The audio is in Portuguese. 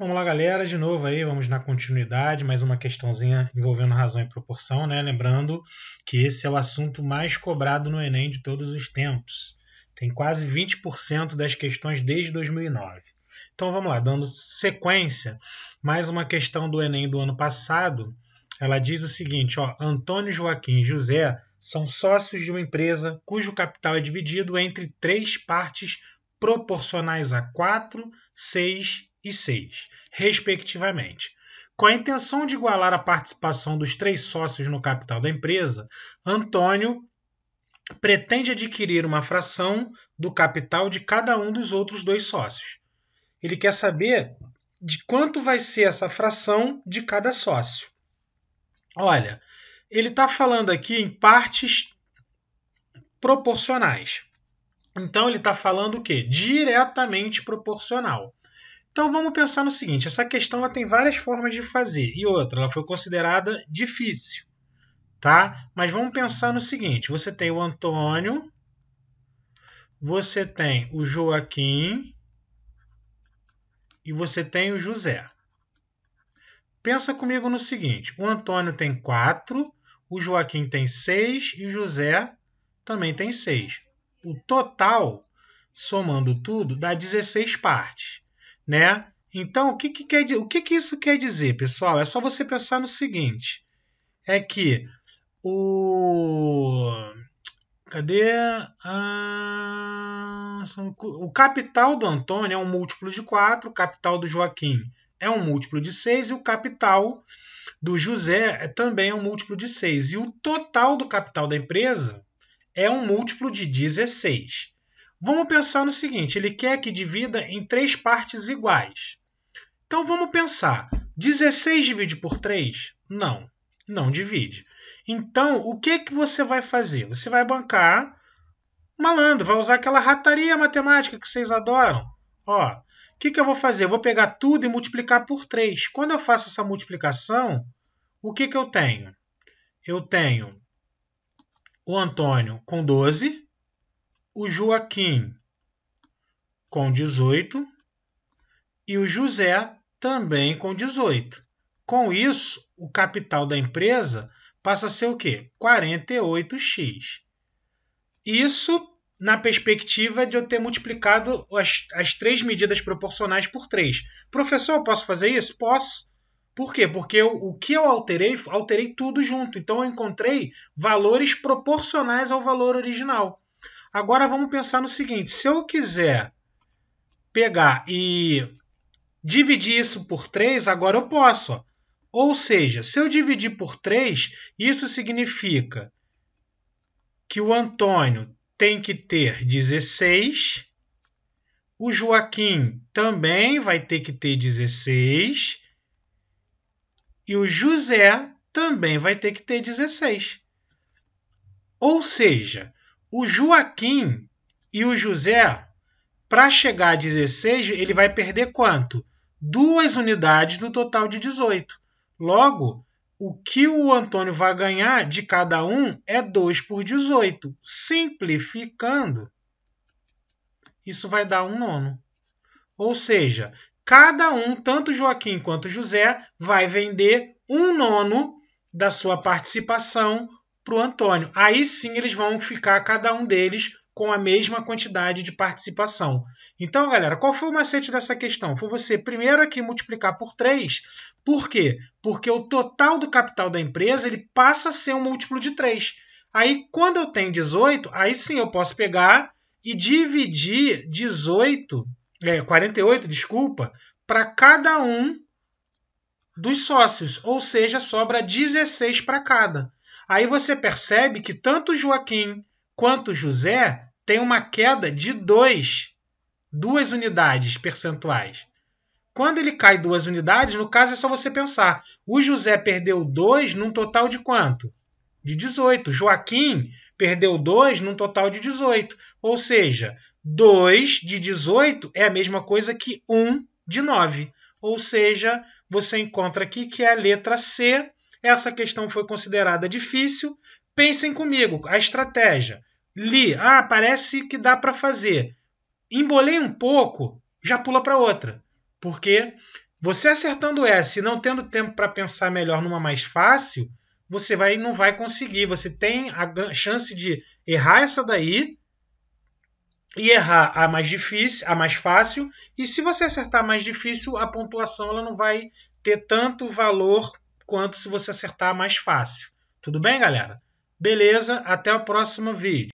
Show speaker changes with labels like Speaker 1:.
Speaker 1: Vamos lá, galera, de novo aí, vamos na continuidade, mais uma questãozinha envolvendo razão e proporção, né? Lembrando que esse é o assunto mais cobrado no Enem de todos os tempos. Tem quase 20% das questões desde 2009. Então vamos lá, dando sequência, mais uma questão do Enem do ano passado. Ela diz o seguinte, ó, Antônio, Joaquim e José são sócios de uma empresa cujo capital é dividido entre três partes proporcionais a 4, 6 e 6, respectivamente. Com a intenção de igualar a participação dos três sócios no capital da empresa, Antônio pretende adquirir uma fração do capital de cada um dos outros dois sócios. Ele quer saber de quanto vai ser essa fração de cada sócio. Olha, ele está falando aqui em partes proporcionais. Então ele está falando o quê? Diretamente proporcional. Então vamos pensar no seguinte, essa questão ela tem várias formas de fazer. E outra, ela foi considerada difícil. Tá? Mas vamos pensar no seguinte, você tem o Antônio, você tem o Joaquim e você tem o José. Pensa comigo no seguinte, o Antônio tem 4, o Joaquim tem 6 e o José também tem 6. O total, somando tudo, dá 16 partes, né? Então, o que isso quer dizer, pessoal? É só você pensar no seguinte, é que cadê? O capital do Antônio é um múltiplo de 4, o capital do Joaquim é um múltiplo de 6 e o capital do José também é um múltiplo de 6. E o total do capital da empresa é um múltiplo de 16. Vamos pensar no seguinte, ele quer que divida em três partes iguais. Então vamos pensar, 16 divide por 3? Não, não divide. Então, o que você vai fazer? Você vai bancar malandro, vai usar aquela rataria matemática que vocês adoram. Ó, o que eu vou fazer? Eu vou pegar tudo e multiplicar por 3. Quando eu faço essa multiplicação, o que eu tenho? Eu tenho o Antônio com 12, o Joaquim com 18 e o José também com 18. Com isso, o capital da empresa passa a ser o quê? 48x. Isso na perspectiva de eu ter multiplicado as três medidas proporcionais por 3. Professor, eu posso fazer isso? Posso. Por quê? Porque o que eu alterei tudo junto. Então eu encontrei valores proporcionais ao valor original. Agora vamos pensar no seguinte, se eu quiser pegar e dividir isso por 3, agora eu posso. Ó. Ou seja, se eu dividir por 3, isso significa que o Antônio tem que ter 16, o Joaquim também vai ter que ter 16 e o José também vai ter que ter 16. Ou seja, o Joaquim e o José, para chegar a 16, ele vai perder quanto? 2 unidades do total de 18. Logo, o que o Antônio vai ganhar de cada um é 2 por 18. Simplificando, isso vai dar 1/9. Ou seja, cada um, tanto Joaquim quanto José, vai vender 1/9 da sua participação para o Antônio. Aí sim eles vão ficar, cada um deles, com a mesma quantidade de participação. Então, galera, qual foi o macete dessa questão? Foi você primeiro aqui multiplicar por 3. Por quê? Porque o total do capital da empresa ele passa a ser um múltiplo de 3. Aí, quando eu tenho 18, aí sim eu posso pegar e dividir 48, desculpa, para cada um dos sócios, ou seja, sobra 16 para cada. Aí você percebe que tanto Joaquim quanto José têm uma queda de 2 unidades percentuais. Quando ele cai 2 unidades, no caso é só você pensar, o José perdeu 2 num total de quanto? De 18. Joaquim perdeu 2 num total de 18. Ou seja, 2 de 18 é a mesma coisa que 1 de 9. Ou seja, você encontra aqui que é a letra C. Essa questão foi considerada difícil. Pensem comigo, a estratégia. Li, parece que dá para fazer. Embolei um pouco, já pula para outra. Porque Você acertando essa e não tendo tempo para pensar melhor numa mais fácil, você não vai conseguir. Você tem a chance de errar essa daí e errar a mais difícil, a mais fácil. E se você acertar a mais difícil, a pontuação ela não vai ter tanto valor quanto se você acertar a mais fácil. Tudo bem, galera? Beleza, até o próximo vídeo.